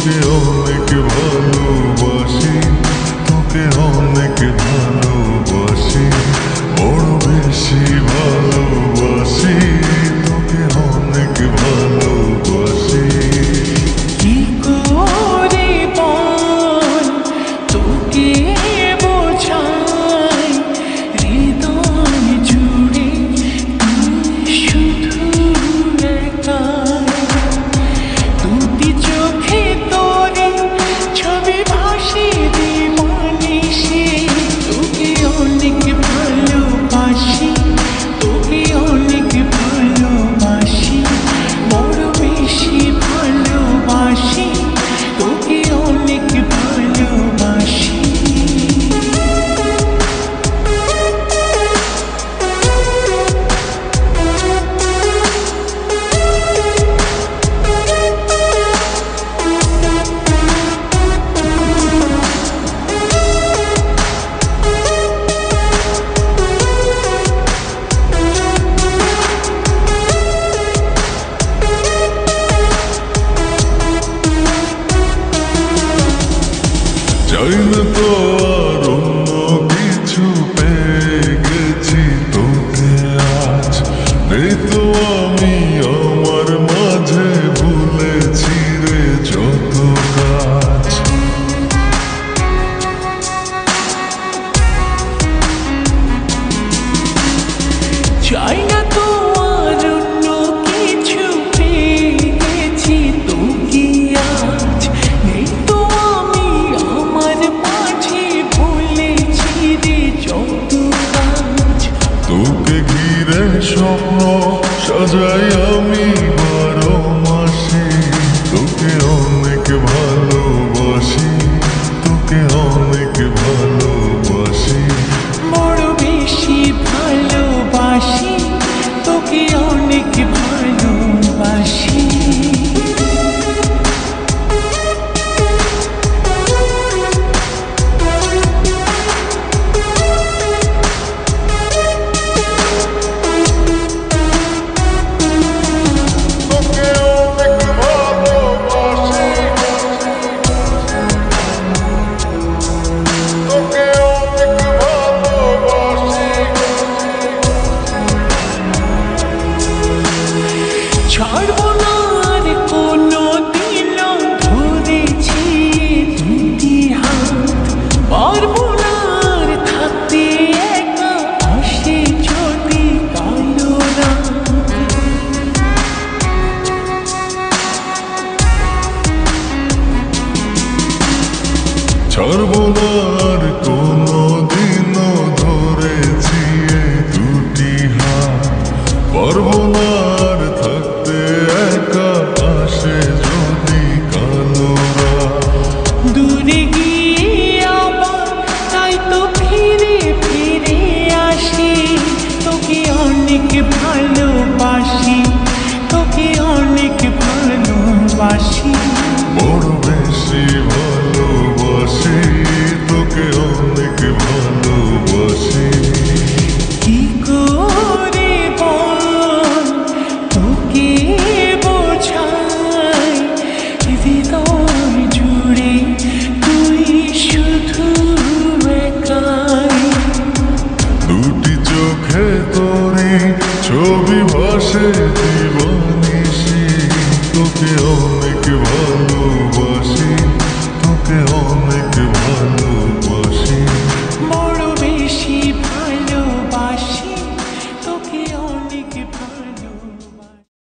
তোকে অনেক ভালোবাসি, তোকে অনেক ভালোবাসি, বড় বেশি ভালোবাসি, তোকে অনেক ভালোবাসি। কি করে বল তোকে বোঝাই, হৃদয় জুড়ে তুই শুধু একাই। দুটি চোখে তোরে ছবি ভাসে দিবানিশি, তোকে অনেক ভালোবাসি, তোকে অনেক ভালোবাসি, বড় বেশি ভালোবাসি, তোকে অনেক ভালোবাসি। চাই না তো আর অন্য কিছু, পেয়ে গেছি তোকে আজ। নেই তো আমি আমার মাঝে, ভুলেছি রে যত কাজ। চাই না তো আর অন্য কিছু, পেয়ে গেছি তোকে আজ। নেই তো আমি আমার মাঝে, ভুলেছি রে যত কাজ। তোকে ঘিরে স্বপ্ন সাজাই আমি 12 মাসে, তোকে অনেক ভালোবাসি, তোকে অনেক ভালোবাসি, বড় বেশি ভালোবাসি, তোকে অনেক ভালোবাসি। তোকে অনেক ভালোবাসি, তোকে অনেক ভালোবাসি। ছাড়বো না আর কোনো দিন, ধরেছি দুটি হাত। পারবো না আর থাকতে একা, আসে যদি কালো রাত। ছাড়বো না আর